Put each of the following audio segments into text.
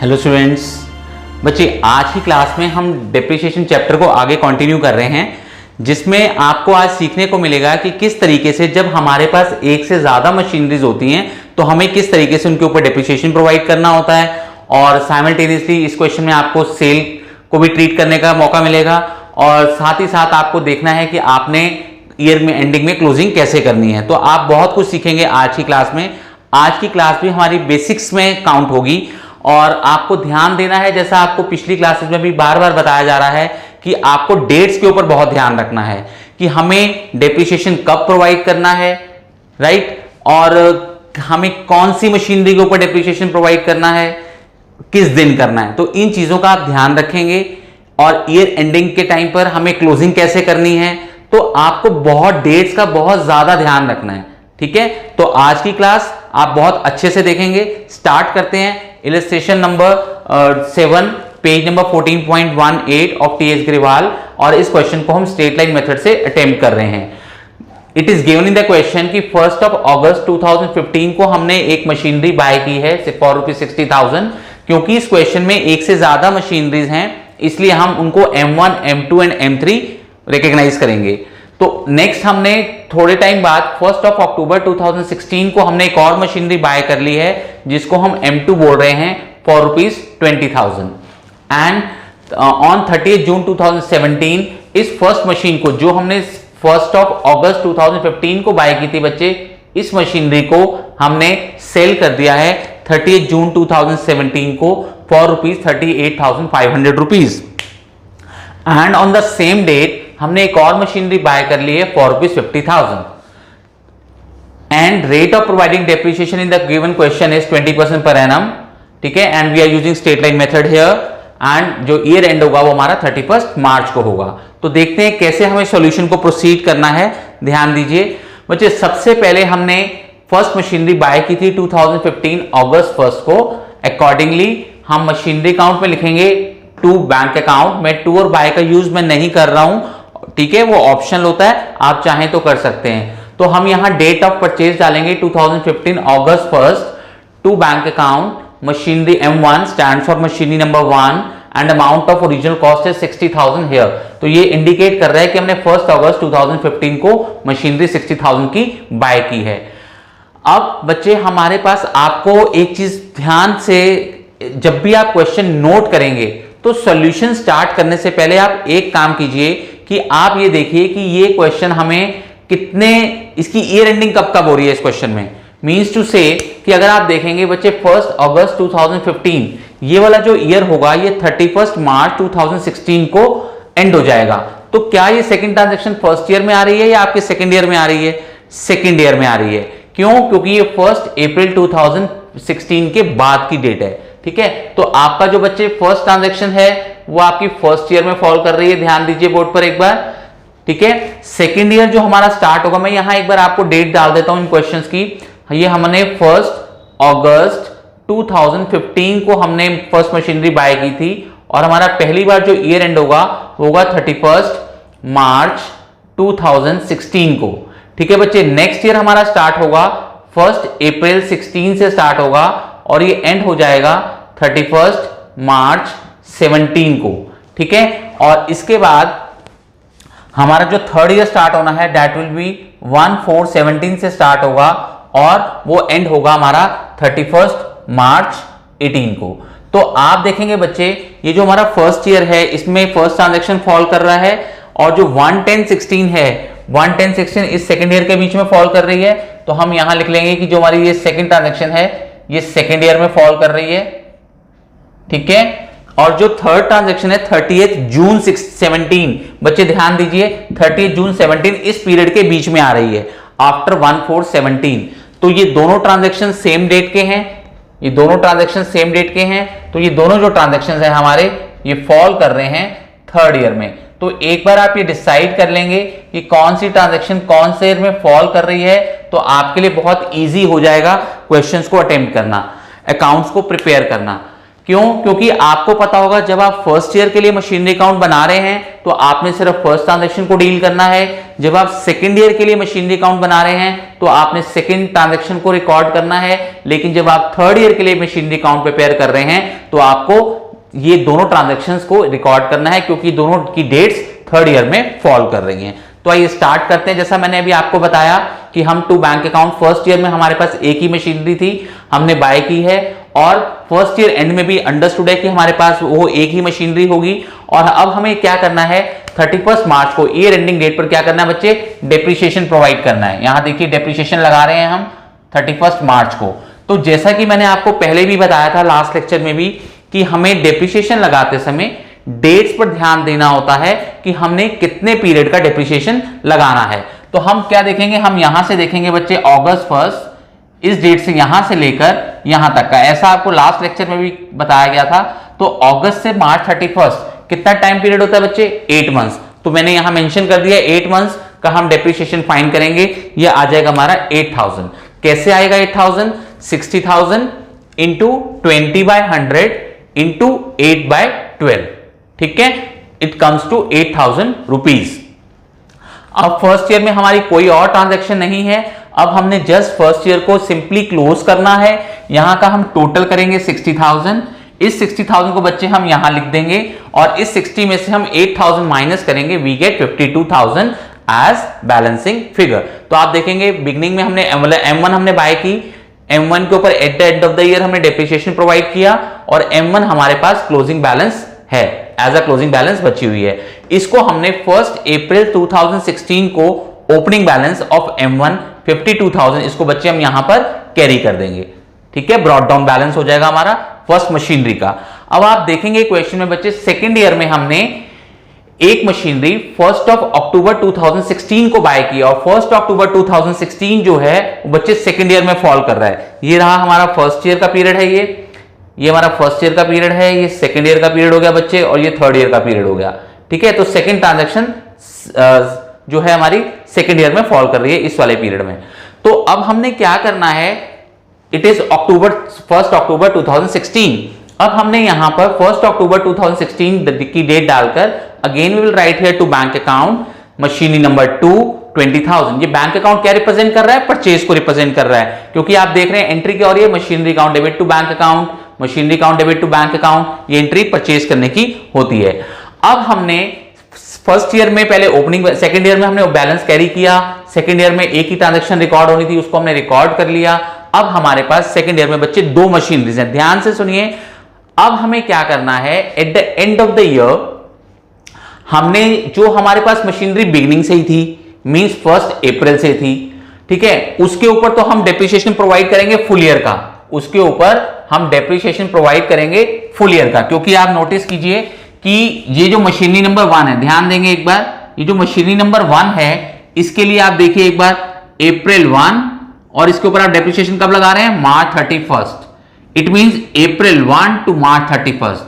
Hello students, बच्चे आज की क्लास में हम डेप्रिसिएशन चैप्टर को आगे कंटिन्यू कर रहे हैं, जिसमें आपको आज सीखने को मिलेगा कि किस तरीके से जब हमारे पास एक से ज़्यादा मशीनरीज होती हैं तो हमें किस तरीके से उनके ऊपर डेप्रिसिएशन प्रोवाइड करना होता है। और साइमल्टेनियसली इस क्वेश्चन में आपको सेल को भी ट्रीट करने का मौका मिलेगा और साथ ही साथ आपको देखना है कि आपने ईयर में एंडिंग में क्लोजिंग कैसे करनी है। तो आप बहुत कुछ सीखेंगे आज की क्लास में। आज की क्लास भी हमारी बेसिक्स में काउंट होगी और आपको ध्यान देना है, जैसा आपको पिछली क्लासेस में भी बार बार बताया जा रहा है कि आपको डेट्स के ऊपर बहुत ध्यान रखना है कि हमें डेप्रिसिएशन कब प्रोवाइड करना है, राइट, और हमें कौन सी मशीनरी के ऊपर डेप्रिसिएशन प्रोवाइड करना है, किस दिन करना है। तो इन चीजों का आप ध्यान रखेंगे और ईयर एंडिंग के टाइम पर हमें क्लोजिंग कैसे करनी है, तो आपको बहुत डेट्स का बहुत ज्यादा ध्यान रखना है। ठीक है, तो आज की क्लास आप बहुत अच्छे से देखेंगे। स्टार्ट करते हैं। Illustration number 7, page number 14.18 of T.S.. Grewal, और इस क्वेश्चन को हम स्ट्रेट लाइन मेथड से अटेम्प्ट कर रहे हैं। It is given in the question कि 1 अगस्त 2015 को हमने एक मशीनरी बाय की है फॉर ₹60,000। क्योंकि इस क्वेश्चन में एक से ज्यादा मशीनरीज हैं, इसलिए हम उनको M1, M2 and M3 recognise करेंगे। तो नेक्स्ट हमने थोड़े टाइम बाद 1 अक्टूबर 2016 को हमने एक और मशीनरी बाय कर ली है जिसको हम M2 बोल रहे हैं फॉर ₹20,000। एंड ऑन 30 जून 2017 इस फर्स्ट मशीन को, जो हमने 1 अगस्त 2015 को बाय की थी बच्चे, इस मशीनरी को हमने सेल कर दिया है 30 जून 2017 को for ₹38,500। And on the same date हमने एक और मशीनरी बाय कर ली है for ₹50,000। And rate of providing depreciation in the given question is 20% per annum. ठीक है, and we are using straight line method here. And जो ईयर एंड होगा वो हमारा 31 मार्च को होगा। तो देखते हैं कैसे हमें सॉल्यूशन को प्रोसीड करना है। ध्यान दीजिए बच्चे, सबसे पहले हमने फर्स्ट मशीनरी बाय की थी 2015 अगस्त 1 को। अकॉर्डिंगली हम मशीनरी अकाउंट में लिखेंगे टू बैंक अकाउंट। मैं टू और बाय का यूज मैं नहीं कर रहा हूं, ठीक है, वो ऑप्शनल होता है, आप चाहें तो कर सकते हैं। तो हम यहां डेट ऑफ परचेज डालेंगे 2015 August 1 to bank account. Machinery M1 stand for machinery number 1 and amount of original cost is 60,000 here. तो ये इंडिकेट कर रहा है कि हमने 1 अगस्त 2015 को मशीनरी 60,000 की बाय की है। अब बच्चे हमारे पास आपको एक चीज ध्यान से, जब भी आप क्वेश्चन नोट करेंगे तो सॉल्यूशन स्टार्ट करने से पहले आप एक काम कीजिए कि आप ये देखिए कि ये क्वेश्चन हमें कितने, इसकी ईयर एंडिंग कब कब हो रही है इस क्वेश्चन में। मींस टू से कि अगर आप देखेंगे बच्चे 1 अगस्त 2015, ये वाला जो ईयर होगा ये 31 मार्च 2016 को एंड हो जाएगा। तो क्या ये सेकंड ट्रांजैक्शन फर्स्ट ईयर में आ रही है या आपके सेकंड ईयर में आ रही है? सेकंड ईयर में आ रही है। क्यों? क्योंकि ये 1 अप्रैल 2016 के बाद की डेट है। ठीक है, तो आपका जो बच्चे फर्स्ट ट्रांजैक्शन है वो आपकी फर्स्ट ईयर में फॉल कर रही है। ध्यान दीजिए बोर्ड पर एक बार। ठीक है, सेकंड ईयर जो हमारा स्टार्ट होगा, मैं यहां एक बार आपको डेट डाल देता हूं इन क्वेश्चंस की। ये हमने 1 अगस्त 2015 को हमने फर्स्ट मशीनरी बाय की थी और हमारा पहली बार जो ईयर एंड होगा वो होगा 31 मार्च 2016 को। ठीक है बच्चे, नेक्स्ट ईयर हमारा स्टार्ट होगा 1 अप्रैल 16 से स्टार्ट होगा और ये एंड हो जाएगा 31 मार्च 17 को। ठीक है, और इसके बाद हमारा जो थर्ड ईयर स्टार्ट होना है दैट विल बी 1/4/17 से स्टार्ट होगा और वो एंड होगा हमारा 31 मार्च 18 को। तो आप देखेंगे बच्चे, ये जो हमारा फर्स्ट ईयर है इसमें फर्स्ट ट्रांजैक्शन फॉल कर रहा है और जो 1/10/16 है, 1/10/16 इस सेकेंड ईयर के बीच में फॉल कर रही है। तो हम यहां लिख लेंगे कि जो हमारी ये सेकेंड ट्रांजैक्शन है ये सेकेंड ईयर में फॉल कर रही है। ठीक है, और जो थर्ड ट्रांजैक्शन है 30 जून 17, बच्चे ध्यान दीजिए 30 जून 17 इस पीरियड के बीच में आ रही है आफ्टर 1/4/17। तो ये दोनों ट्रांजैक्शन सेम डेट के हैं, ये दोनों ट्रांजैक्शन सेम डेट के हैं। तो ये दोनों जो ट्रांजैक्शन है हमारे ये फॉल कर रहे हैं थर्ड ईयर में। तो एक बार आप ये डिसाइड कर लेंगे कि कौन सी ट्रांजैक्शन कौन से ईयर में फॉल कर रही है, तो आपके लिए बहुत इजी हो जाएगा क्वेश्चंस को अटेम्प्ट करना, अकाउंट्स को प्रिपेयर करना। क्यों? क्योंकि आपको पता होगा जब आप फर्स्ट ईयर के लिए मशीनरी अकाउंट बना रहे हैं तो आपने सिर्फ फर्स्ट ट्रांजैक्शन को डील करना है। जब आप सेकंड ईयर के लिए मशीनरी अकाउंट बना रहे हैं तो आपने सेकंड ट्रांजैक्शन को रिकॉर्ड करना है। लेकिन जब आप थर्ड ईयर के लिए मशीनरी अकाउंट प्रिपेयर कर रहे हैं तो आपको ये दोनों ट्रांजैक्शंस को रिकॉर्ड करना है, क्योंकि दोनों की डेट्स थर्ड ईयर में फॉल कर रही हैं। तो आइए स्टार्ट करते हैं। जैसा मैंने अभी आपको बताया कि हम to bank account first year में हमारे पास एक ही मशीनरी थी, हमने बाय की है, और फर्स्ट ईयर एंड में भी अंडरस्टूड है कि हमारे पास वो एक ही मशीनरी होगी। और अब हमें क्या करना है, 31 मार्च को ईयर एंडिंग डेट पर क्या करना है बच्चे, डेप्रिसिएशन प्रोवाइड करना है। यहां देखिए डेप्रिसिएशन लगा रहे हैं हम 31 मार्च को। तो जैसा कि मैंने आपको पहले भी बताया था लास्ट लेक्चर में भी कि हमें डेप्रिसिएशन लगाते समय डेट्स पर ध्यान देना होता है कि हमने कितने पीरियड का डेप्रिसिएशन लगाना है। तो हम क्या देखेंगे, हम यहां से देखेंगे बच्चे अगस्त 1 इस डेट से यहां से लेकर यहां तक का, ऐसा आपको लास्ट लेक्चर में भी बताया गया था। तो अगस्त से मार्च 31 कितना टाइम पीरियड होता है बच्चे, 8 मंथ्स। तो मैंने यहां मेंशन कर दिया 8 मंथ्स का हम डेप्रिसिएशन फाइंड करेंगे। यह आ जाएगा हमारा 8000। कैसे आएगा 8000, 60,000 इंटू 20/100 इंटू 8/12, ठीक है, इट कम्स टू 8000 रुपीज। अब फर्स्ट ईयर में हमारी कोई और ट्रांजैक्शन नहीं है, अब हमने जस्ट फर्स्ट ईयर को सिंपली क्लोज करना है। यहां का हम टोटल करेंगे 60,000, इस 60,000 को बच्चे हम यहां लिख देंगे और इस 60 में से हम 8000 माइनस करेंगे, we get 52,000 as balancing figure. तो आप देखेंगे बिगनिंग में हमने M1 हमने बाय की, M1 के ऊपर at the end of the year हमने डेप्रिसिएशन प्रोवाइड किया और M1 हमारे पास क्लोजिंग बैलेंस है, एज अ क्लोजिंग बैलेंस बची हुई है। इसको हमने 1 अप्रैल 2016 को ओपनिंग बैलेंस ऑफ M1 52,000, इसको बच्चे हम यहां पर कैरी कर देंगे, ठीक है, ब्रॉट डाउन बैलेंस हो जाएगा हमारा फर्स्ट मशीनरी का। अब आप देखेंगे क्वेश्चन में बच्चे सेकेंड ईयर में हमने एक मशीनरी 1 अक्टूबर 2016 को बाय किया और 1 अक्टूबर 2016 जो है वो बच्चे सेकेंड ईयर में फॉल कर रहा है। ये रहा हमारा फर्स्ट ईयर का पीरियड है, ये हमारा फर्स्ट ईयर का पीरियड है, ये सेकेंड ईयर का पीरियड हो गया बच्चे, और ये थर्ड ईयर का पीरियड हो गया, ठीक है। तो सेकेंड ट्रांजैक्शन जो है हमारी सेकेंड ईयर में फॉल कर रही है इस वाले पीरियड में। तो अब हमने क्या करना है, इट इज 1 अक्टूबर 2016। अब हमने यहां पर 1 अक्टूबर 2016 की डेट डालकर again we will write here to bank account machinery number 2 20,000। ये बैंक अकाउंट क्या रिप्रेजेंट कर रहा है, परचेज को रिप्रेजेंट कर रहा है, क्योंकि आप देख रहे हैं एंट्री क्या हो रही है, machinery account debit to bank account, machinery account debit to bank account, ये एंट्री परचेज करने की होती है। अब हमने फर्स्ट ईयर में पहले ओपनिंग, सेकंड ईयर में हमने बैलेंस कैरी किया, सेकंड ईयर में एक ही ट्रांजैक्शन रिकॉर्ड होनी थी, उसको हमने रिकॉर्ड कर लिया। अब हमारे पास सेकंड ईयर में बच्चे 2 मशीनरीज हैं, ध्यान से सुनिए। अब हमें क्या करना है, at the end of the year हमने जो हमारे पास मशीनरी बिगिनिंग से ही थी, मींस 1 अप्रैल से थी, ठीक है, उसके ऊपर तो हम डेप्रिसिएशन प्रोवाइड करेंगे फुल ईयर का, उसके ऊपर हम डेप्रिसिएशन प्रोवाइड करेंगे फुल ईयर का। क्योंकि आप नोटिस कीजिए कि ये जो मशीनरी नंबर 1 है, ध्यान देंगे एक बार, ये जो मशीनरी नंबर 1 है इसके लिए आप देखिए एक बार अप्रैल 1 और इसके ऊपर आप डेप्रिसिएशन कब लगा रहे हैं, मार्च 31। इट मींस अप्रैल 1 टू मार्च 31,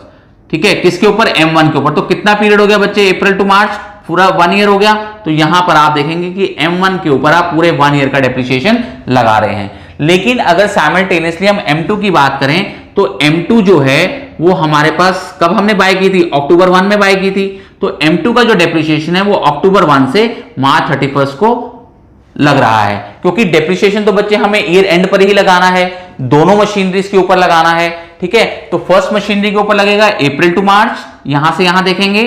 ठीक है, किसके ऊपर, M1 के ऊपर। तो कितना पीरियड हो गया बच्चे, अप्रैल टू मार्च, पूरा 1 ईयर हो गया। तो यहां पर आप देखेंगे कि M1 के ऊपर आप पूरे 1 ईयर का डेप्रिसिएशन लगा रहे हैं। लेकिन अगर साइमल्टेनियसली हम M2 की बात करें तो M2 जो है वो हमारे पास कब हमने बाय की थी, अक्टूबर 1 में बाय की थी। तो M2 का जो डेप्रिसिएशन है वो अक्टूबर 1 से मार्च 31 को लग रहा है, क्योंकि डेप्रिसिएशन तो बच्चे हमें ईयर एंड पर ही लगाना है, दोनों मशीनरीज के ऊपर लगाना है, ठीक है। तो फर्स्ट मशीनरी के ऊपर लगेगा अप्रैल टू मार्च, यहां से यहां देखेंगे,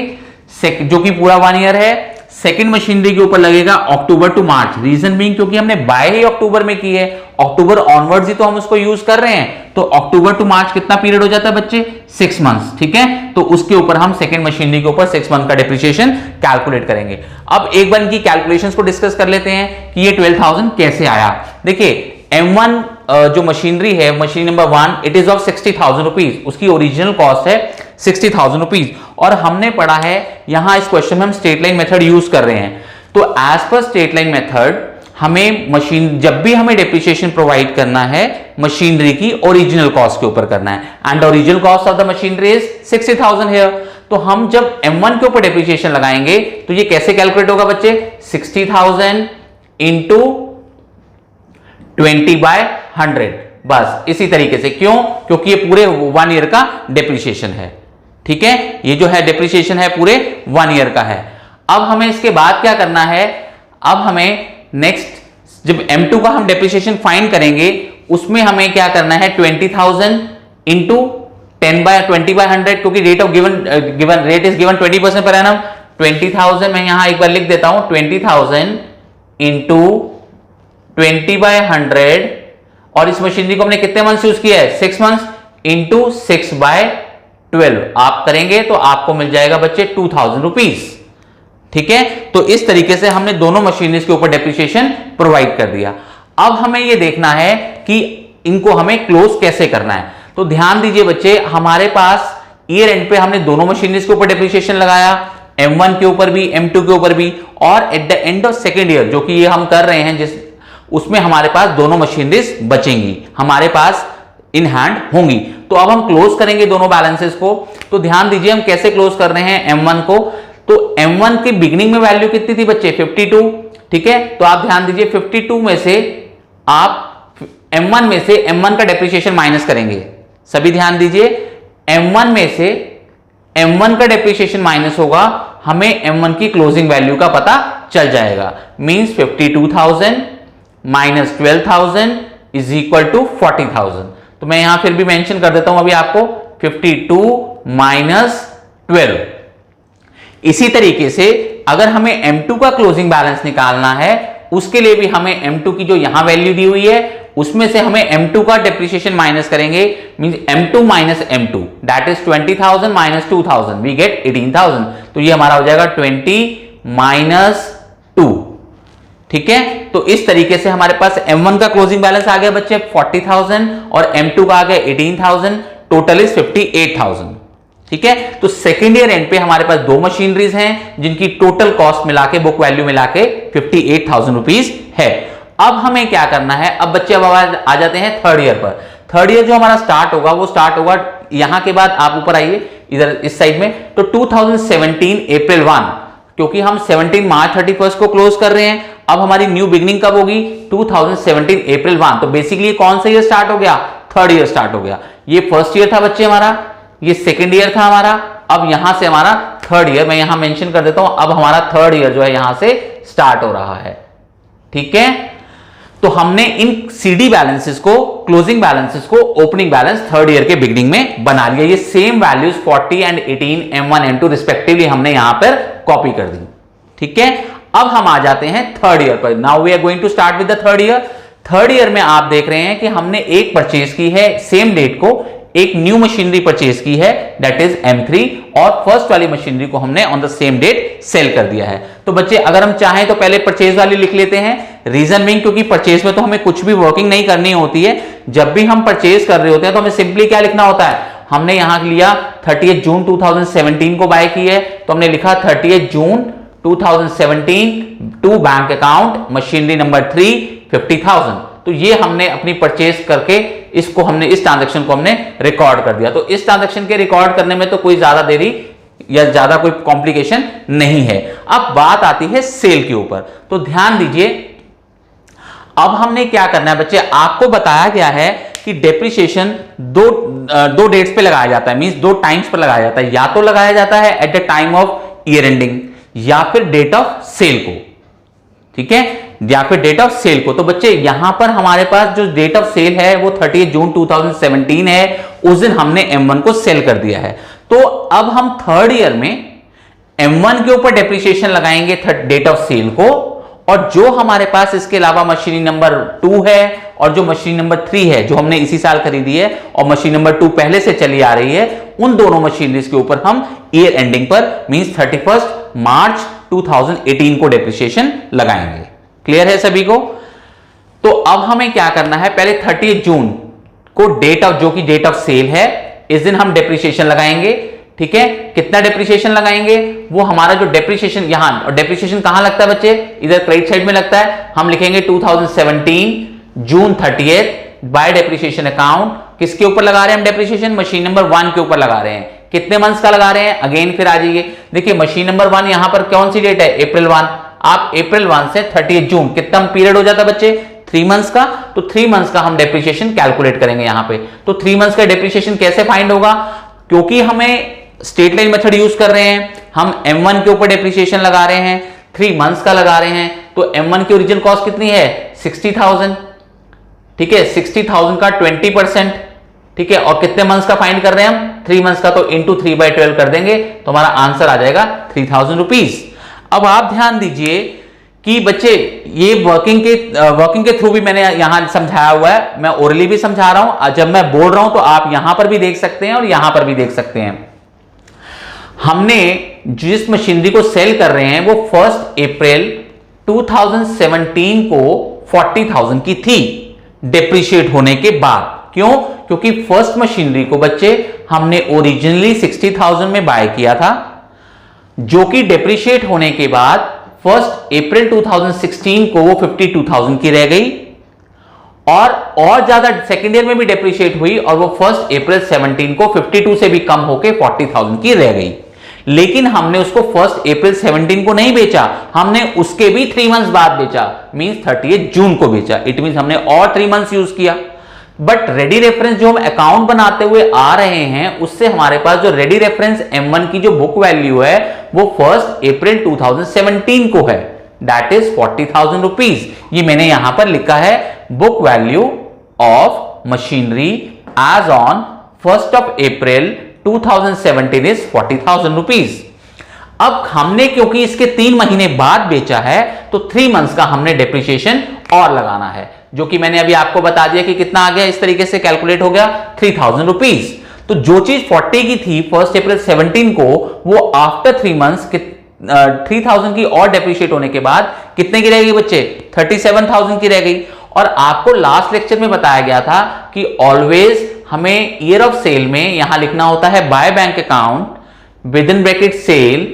जो कि पूरा 1 ईयर है। सेकंड मशीनरी के ऊपर लगेगा अक्टूबर टू मार्च, रीजन बीइंग क्योंकि हमने बाय ही अक्टूबर में की है, अक्टूबर ऑनवर्ड्स ही तो हम उसको यूज कर रहे हैं। तो अक्टूबर टू मार्च कितना पीरियड हो जाता है बच्चे, 6 मंथ्स, ठीक है। तो उसके ऊपर हम सेकंड मशीनरी के ऊपर 6 मंथ का डेप्रिसिएशन कैलकुलेट करेंगे। अब एक बार इनकी कैलकुलेशंस को डिस्कस कर लेते हैं कि ये 12,000 कैसे आया। देखिए M1 जो मशीनरी है, machine number 1, it is of 60,000 rupees, उसकी ओरिजिनल कॉस्ट है 60,000 रुपीज। और हमने पढ़ा है यहां इस क्वेश्चन में हम स्ट्रेट लाइन मेथड यूज कर रहे हैं। तो as per straight line method हमें जब भी हमें डेप्रिसिएशन प्रोवाइड करना है मशीनरी की ओरिजिनल कॉस्ट के ऊपर करना है, and original cost of the machinery is 60,000 here. तो हम जब M1 के ऊपर डेप्रिसिएशन लगाएंगे तो ये कैसे कैलकुलेट होगा बच्चे, 60,000 इंटू 20/100, बस इसी तरीके से। क्यों? क्योंकि ये पूरे 1 ईयर का डेप्रिसिएशन है। ठीक है, ये जो है डेप्रिसिएशन है पूरे 1 ईयर का है। अब हमें इसके बाद क्या करना है, अब हमें नेक्स्ट जब M2 का हम डेप्रिसिएशन फाइंड करेंगे उसमें हमें क्या करना है 20,000 इंटू 20/100, क्योंकि rate of given rate is given 20% per annum. 20,000 मैं यहां एक बार लिख देता हूं, 20,000 इंटू 20/100, और इस मशीनरी को हमने कितने मंथ्स यूज किया है 6 मंथ्स, इंटू 6/12 आप करेंगे तो आपको मिल जाएगा बच्चे 2,000 रुपीज। ठीक है, तो इस तरीके से हमने दोनों मशीनरीज के ऊपर डेप्रिसिएशन प्रोवाइड कर दिया। अब हमें यह देखना है कि इनको हमें क्लोज कैसे करना है। तो ध्यान दीजिए बच्चे, हमारे पास ईयर एंड पे हमने दोनों मशीनरीज के ऊपर डेप्रिसिएशन लगाया, M1 के ऊपर भी M2 के ऊपर भी, और at the end of second year जो कि ये हम कर रहे हैं जिस उसमें हमारे पास दोनों मशीनरीज बचेंगी, हमारे पास इन हैंड होंगी। तो अब हम क्लोज करेंगे दोनों बैलेंसेस को। तो ध्यान दीजिए हम कैसे क्लोज कर रहे हैं M1 को। तो M1 की बिगिनिंग में वैल्यू कितनी थी बच्चे 52। ठीक है, तो आप ध्यान दीजिए 52 में से आप M1 में से M1 का डेप्रिसिएशन माइनस करेंगे। सभी ध्यान दीजिए, M1 में से M1 का डेप्रिसिएशन माइनस होगा, हमें M1 की क्लोजिंग वैल्यू का पता चल जाएगा। Means 52,000 minus 12,000 is equal to 40,000। तो मैं यहां फिर भी मेंशन कर देता हूं अभी आपको 52 माइनस 12। इसी तरीके से अगर हमें M2 का क्लोजिंग बैलेंस निकालना है उसके लिए भी हमें M2 की जो यहां वैल्यू दी हुई है उसमें से हमें M2 का डेप्रिसिएशन माइनस करेंगे। Means M2 minus M2 that is 20,000 minus 2,000 we get 18,000। तो ये हमारा हो जाएगा 20 माइनस 2। ठीक है, तो इस तरीके से हमारे पास M1 का क्लोजिंग बैलेंस आ गया बच्चे 40,000 और M2 का आ गया 18,000, टोटल इज 58,000। ठीक है, तो सेकेंड ईयर एंड पे हमारे पास दो मशीनरीज हैं जिनकी टोटल कॉस्ट मिला के बुक वैल्यू मिला के 58,000 रुपीज है। अब हमें क्या करना है, अब बच्चे अब आ जाते हैं थर्ड ईयर पर। थर्ड ईयर जो हमारा स्टार्ट होगा वो स्टार्ट होगा यहां के बाद आप ऊपर आइए इधर इस साइड में, तो 2017 अप्रैल 1, क्योंकि हम 17 मार्च 31 को क्लोज कर रहे हैं। अब हमारी न्यू बिगनिंग कब होगी 2017 अप्रैल 1। तो बेसिकली कौन सा ईयर स्टार्ट हो गया, थर्ड ईयर स्टार्ट हो गया। ये फर्स्ट ईयर था बच्चे हमारा, ये सेकेंड ईयर था हमारा, अब यहां से हमारा थर्ड ईयर, मैं यहां मेंशन कर देता हूं, अब हमारा थर्ड ईयर जो है यहां से स्टार्ट हो रहा है। ठीक है, तो हमने इन सीडी बैलेंसेस को, क्लोजिंग बैलेंसेस को ओपनिंग बैलेंस थर्ड ईयर के बिगिनिंग में बना लिया। ये same values 40 and 18 M1 M2 respectively हमने यहां पर कॉपी कर दी। ठीक है, अब हम आ जाते हैं थर्ड ईयर पर। Now we are going to start with the third year. थर्ड ईयर में आप देख रहे हैं कि हमने एक परचेज की है सेम डेट को, एक न्यू मशीनरी परचेज की है दैट इज M3, और फर्स्ट वाली मशीनरी को हमने on the same date sale कर दिया है। तो बच्चे अगर हम चाहें तो पहले परचेज वाली लिख लेते हैं, रीजन बीइंग क्योंकि परचेज में तो हमें कुछ भी वर्किंग नहीं करनी होती है। जब भी हम परचेज कर रहे होते हैं तो हमें सिंपली क्या लिखना होता है, हमने यहां लिया 30 जून 2017 को बाय की है, तो हमने लिखा 30 जून 2017 to bank account machinery number 3 50,000। तो ये हमने अपनी परचेज करके इसको हमने इस ट्रांजैक्शन को हमने रिकॉर्ड कर दिया। तो इस ट्रांजैक्शन के रिकॉर्ड करने में तो कोई ज्यादा देरी या ज्यादा कोई कॉम्प्लिकेशन नहीं है। अब बात आती है सेल के ऊपर, तो ध्यान दीजिए अब हमने क्या करना है बच्चे, आपको बताया गया है कि डेप्रिसिएशन दो डेट्स पे लगाया जाता है, मींस दो टाइम्स पर लगाया जाता है। या तो लगाया जाता है at the time of year ending या फिर डेट ऑफ सेल को। ठीक है, या फिर डेट ऑफ सेल को। तो बच्चे यहां पर हमारे पास जो डेट ऑफ सेल है वो 30 जून 2017 है, उस दिन हमने M1 को सेल कर दिया है। तो अब हम थर्ड ईयर में M1 के ऊपर डेप्रिसिएशन लगाएंगे डेट ऑफ सेल को, और जो हमारे पास इसके अलावा मशीनरी नंबर 2 है और जो मशीन नंबर 3 है जो हमने इसी साल खरीदी है और मशीन नंबर 2 पहले से चली आ रही है, उन दोनों मशीनरीज के ऊपर हम ईयर एंडिंग पर मींस 31 मार्च 2018 को डेप्रिसिएशन लगाएंगे। क्लियर है सभी को? तो अब हमें क्या करना है, पहले 30 जून को डेट ऑफ जो कि डेट ऑफ सेल है, इस दिन हम डेप्रिसिएशन लगाएंगे। ठीक है, कितना डेप्रिसिएशन लगाएंगे, वो हमारा जो डेप्रिसिएशन यहां, और डेप्रिसिएशन कहां लगता है बच्चे, इधर क्रेडिट साइड में लगता है। हम लिखेंगे 2017 जून 30 बाय डेप्रिसिएशन अकाउंट। किसके ऊपर लगा रहे हैं हम डेप्रिसिएशन, मशीन नंबर 1 के ऊपर लगा रहे हैं। कितने मंथ्स का लगा रहे हैं, अगेन फिर आ जाइए, देखिए मशीन नंबर 1 यहां पर कौन सी डेट है, अप्रैल 1। आप अप्रैल 1 से 30 जून कितना पीरियड हो जाता है बच्चे, 3 मंथ्स का, तो 3 मंथ्स का हम डेप्रिसिएशन कैलकुलेट करेंगे यहां पे। तो 3 मंथ्स का डेप्रिसिएशन कैसे फाइंड होगा, क्योंकि हमें स्ट्रेट लाइन मेथड यूज कर रहे हैं, हम M1 के ऊपर डेप्रिसिएशन लगा रहे हैं, 3 मंथ्स का लगा रहे हैं, तो M1 की ओरिजिनल कॉस्ट कितनी है 60,000, ठीक है, 60,000 का 20%, ठीक है, और कितने मंथ्स का फाइंड कर रहे हैं हम 3 मंथ्स का, तो इंटू 3/12 कर देंगे तो हमारा आंसर आ जाएगा 3,000 रुपीज। अब आप ध्यान दीजिए कि बच्चे ये वर्किंग के थ्रू भी मैंने यहां समझाया हुआ है, मैं ओरली भी समझा रहा हूं, जब मैं बोल रहा हूं तो आप यहां पर भी देख सकते हैं और यहां पर भी देख सकते हैं। हमने जिस मशीनरी को सेल कर रहे हैं वो 1 अप्रैल 2017 को 40,000 की थी डेप्रिशिएट होने के बाद। क्यों, क्योंकि फर्स्ट मशीनरी को बच्चे हमने ओरिजिनली 60,000 में बाय किया था, जो कि डेप्रिशिएट होने के बाद 1 अप्रैल 2016 को वो 52,000 की रह गई, और ज्यादा सेकेंड ईयर में भी डेप्रिशिएट हुई और वो 1 अप्रैल 17 को 52 से भी कम होकर 40,000 की रह गई। लेकिन हमने उसको 1 अप्रैल 17 को नहीं बेचा, हमने उसके भी 3 मंथ्स बाद बेचा, मींस 30 जून को बेचा। इट मींस हमने और 3 मंथ्स यूज किया। बट रेडी रेफरेंस जो हम अकाउंट बनाते हुए आ रहे हैं, उससे हमारे पास जो रेडी रेफरेंस M1 की जो बुक वैल्यू है वो 1 अप्रैल 2017 को है, दैट इज 40,000 रुपीज। ये मैंने यहां पर लिखा है, book value of machinery as on 1 April 2017 is 40,000 rupees. अब हमने क्योंकि इसके 3 महीने बाद बेचा है, तो 3 मंथ्स का हमने डेप्रिसिएशन और लगाना है, जो कि मैंने अभी आपको बता दिया कि कितना आ गया, इस तरीके से कैलकुलेट हो गया 3,000 रुपीज। तो जो चीज 40 की थी 1 अप्रैल 17 को, वो आफ्टर 3 मंथ्स 3,000 की और डेप्रिशिएट होने के बाद कितने की रह गई बच्चे, 37,000 की रह गई। और आपको लास्ट लेक्चर में बताया गया था कि ऑलवेज हमें ईयर ऑफ सेल में यहां लिखना होता है by bank account with in bracket sale,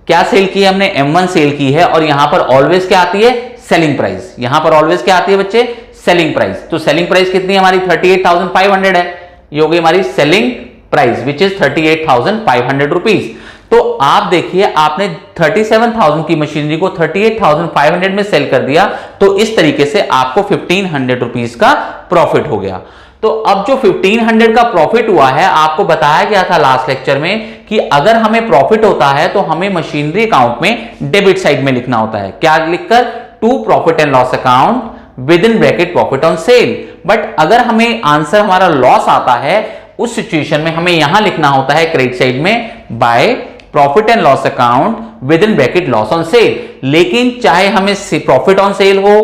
क्या सेल की है हमने, M1 सेल की है, और यहां पर ऑलवेज क्या आती है, सेलिंग प्राइस। यहां पर ऑलवेज क्या आती है बच्चे, सेलिंग प्राइस। तो सेलिंग प्राइस कितनी हमारी 38,500 है, ये होगी हमारी selling price which is 38,500 rupees. तो आप देखिए, आपने 37,000 की मशीनरी को 38,500 में सेल कर दिया, तो इस तरीके से आपको 1,500 रुपीज का प्रॉफिट हो गया। तो अब जो 1,500 का प्रॉफिट हुआ है, आपको बताया गया था लास्ट लेक्चर में कि अगर हमें प्रॉफिट होता है तो हमें मशीनरी अकाउंट में डेबिट साइड में लिखना होता है, क्या लिखकर, to profit and loss account with in bracket profit on sale. But अगर हमें आंसर हमारा लॉस आता है, उस सिचुएशन में हमें यहां लिखना होता है क्रेडिट साइड में by profit and loss account with in bracket loss on sale. लेकिन चाहे हमें प्रॉफिट ऑन सेल हो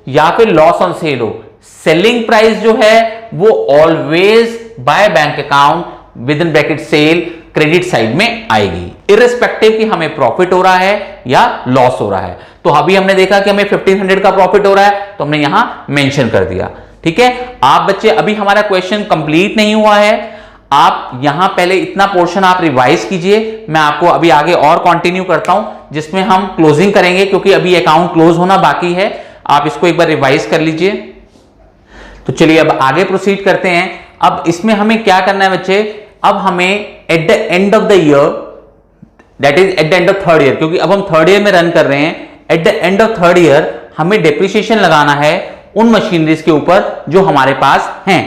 या फिर लॉस ऑन सेल हो, सेलिंग प्राइस जो है वो always bye bank account with in bracket cell credit side में आएगी, इररिस्पेक्टिव कि हमें प्रॉफिट हो रहा है या लॉस हो रहा है। तो अभी हमने देखा कि हमें 1,500 का प्रॉफिट हो रहा है, तो हमने यहां मेंशन कर दिया। ठीक है, आप बच्चे अभी हमारा क्वेश्चन कंप्लीट नहीं हुआ है, आप यहां पहले इतना पोर्शन आप रिवाइज कीजिए, मैं आपको अभी आगे और कंटिन्यू करता हूं जिसमें हम क्लोजिंग करेंगे, क्योंकि अभी अकाउंट क्लोज होना बाकी है। आप इसको एक बार रिवाइज कर लीजिए। तो चलिए अब आगे प्रोसीड करते हैं। अब इसमें हमें क्या करना है बच्चे, अब हमें at the end of the year, that is at the end of 3rd year, क्योंकि अब हम 3rd ईयर में रन कर रहे हैं, at the end of 3rd year हमें डेप्रिसिएशन लगाना है उन मशीनरीज के ऊपर जो हमारे पास हैं।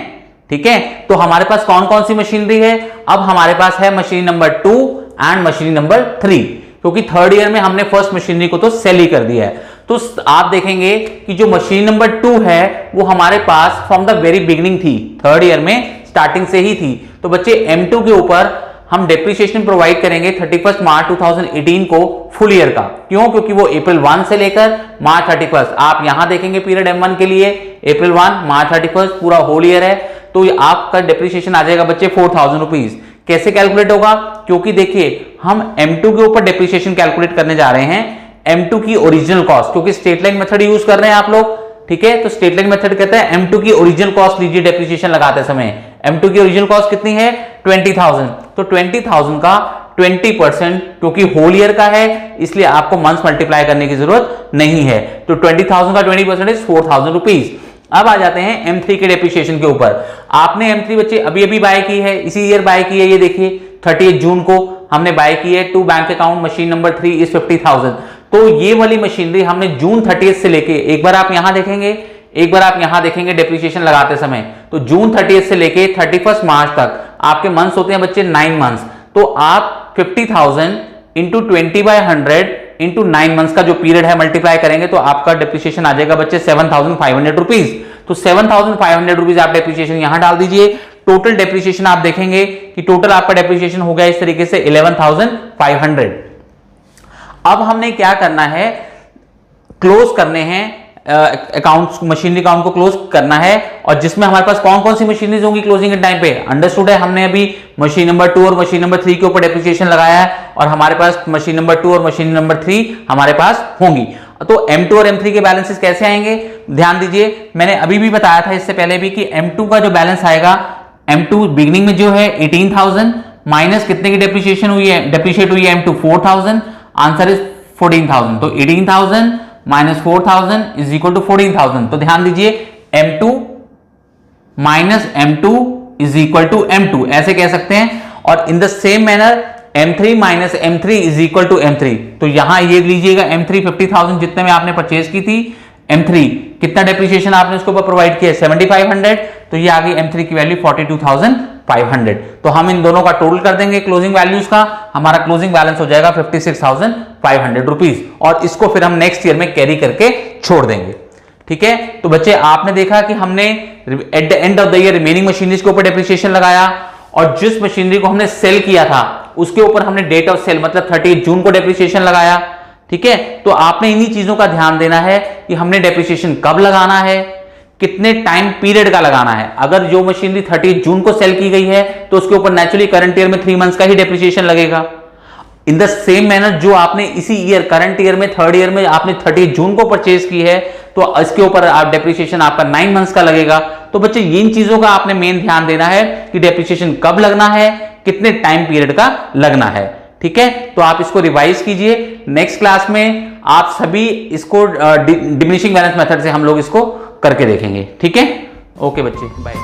ठीक है, तो हमारे पास कौन कौन सी मशीनरी है, अब हमारे पास है machine number 2 and machine number 3, क्योंकि 3rd ईयर में हमने फर्स्ट मशीनरी को तो सेल ही कर दिया है। तो आप देखेंगे कि जो मशीन नंबर 2 है वो हमारे पास फ्रॉम द वेरी बिगिनिंग थी, 3rd ईयर में स्टार्टिंग से ही थी। तो बच्चे M2 के ऊपर हम डेप्रिसिएशन प्रोवाइड करेंगे 31 मार्च 2018 को फुल ईयर का। क्यों, क्योंकि वो अप्रैल 1 से लेकर मार्च 31, आप यहां देखेंगे पीरियड M1 के लिए अप्रैल 1 मार्च 31 पूरा होल ईयर है, तो आपका डेप्रिसिएशन आ जाएगा बच्चे 4,000 रुपीज। कैसे कैलकुलेट होगा, क्योंकि देखिए हम M2 के ऊपर डेप्रिसिएशन कैलकुलेट करने जा रहे हैं, M2 की ओरिजिनल कॉस्ट, क्योंकि स्ट्रेट लाइन मेथड यूज कर रहे हैं आप लोग। ठीक है, तो स्ट्रेट लाइन मेथड कहता है M2 की ओरिजिनल कॉस्ट लीजिए डेप्रिसिएशन लगाते समय। M2 की ओरिजिनल कॉस्ट कितनी है 20,000, तो 20,000 का 20%, क्योंकि होल ईयर का है इसलिए आपको मंथ्स मल्टीप्लाई करने की जरूरत नहीं है, तो 20,000 का 20% इज 4,000 रुपीज। अब आ जाते हैं M3 के डेप्रिसिएशन के ऊपर। आपने M3 बच्चे अभी अभी बाय की है, इसी ईयर बाय की है, ये देखिए 30 जून को हमने बाय की है। To bank account machine number 3 is 50,000। तो ये वाली मशीनरी हमने जून 30 से लेके, एक बार आप यहां देखेंगे एक बार आप यहां देखेंगे डेप्रिसिएशन लगाते समय, तो जून 30 से लेके 31 मार्च तक आपके मंथ्स होते हैं बच्चे 9 मंथ्स। तो आप 50,000 इंटू 20/100 इंटू 9 मंथ्स का जो पीरियड है मल्टीप्लाई करेंगे तो आपका डेप्रिसिएशन आ जाएगा बच्चे 7,500 रुपीज। तो 7,500 रुपीज आप डेप्रिसिएशन यहां डाल दीजिए। टोटल डेप्रिसिएशन आप देखेंगे कि टोटल आपका डेप्रिसिएशन हो गया इस तरीके से 11,500। अब हमने क्या करना है, क्लोज करने हैं अकाउंट्स, मशीनरी अकाउंट को क्लोज करना है, और जिसमें हमारे पास कौन कौन सी मशीनरीज होंगी क्लोजिंग के टाइम पे। अंडरस्टूड है, हमने अभी मशीन नंबर 2 और मशीन नंबर 3 के ऊपर डेप्रिसिएशन लगाया है, और हमारे पास मशीन नंबर 2 और मशीन नंबर 3 हमारे पास होंगी। तो M2 और M3 के बैलेंसेस कैसे आएंगे, ध्यान दीजिए। मैंने अभी भी बताया था इससे पहले भी कि M2 का जो बैलेंस आएगा, M2 बिगिनिंग में जो है 18,000 माइनस कितने की डेप्रिसिएशन हुई है, डेप्रिशिएट हुई है M2 4,000, आंसर इज 14,000। तो 18,000 माइनस 4,000 इज इक्वल टू 14,000। तो ध्यान दीजिए M2 minus M2 is equal to M2 ऐसे कह सकते हैं। और in the same manner M3 minus M3 is equal to M3। तो यहां ये लीजिएगा M3 50,000 जितने में आपने परचेज की थी, M3 कितना डेप्रिसिएशन आपने उसके ऊपर प्रोवाइड किया 7,500, तो ये आ गई M3 की वैल्यू 42,500। तो हम इन दोनों का टोटल कर देंगे क्लोजिंग वैल्यूज का, हमारा क्लोजिंग बैलेंस हो जाएगा 56,500 रुपीज, और इसको फिर हम नेक्स्ट ईयर में कैरी करके छोड़ देंगे। ठीक है, तो बच्चे आपने देखा कि हमने at the end of the year remaining machineries के ऊपर डेप्रिसिएशन लगाया, और जिस मशीनरी को हमने सेल किया था उसके ऊपर हमने डेट ऑफ सेल मतलब 30 जून को डेप्रिसिएशन लगाया। ठीक है, तो आपने इन्हीं चीजों का ध्यान देना है कि हमने डेप्रिसिएशन कब लगाना है, कितने टाइम पीरियड का लगाना है। अगर जो मशीनरी 30 जून को सेल की गई है तो उसके ऊपर नेचुरली करंट ईयर में 3 मंथ्स का ही डेप्रिसिएशन लगेगा। इन द सेम मैनर जो आपने इसी ईयर करंट ईयर में थर्ड ईयर में आपने 30 जून को परचेज की है तो इसके ऊपर आप डेप्रिसिएशन आपका 9 मंथ्स का लगेगा। तो बच्चे इन चीजों का आपने मेन ध्यान देना है कि डेप्रिसिएशन कब लगना है, कितने टाइम पीरियड का लगना है। ठीक है, तो आप इसको रिवाइज कीजिए। नेक्स्ट क्लास में आप सभी इसको डिमिनिशिंग बैलेंस मेथड से हम लोग इसको करके देखेंगे। ठीक है, ओके बच्चे, बाय।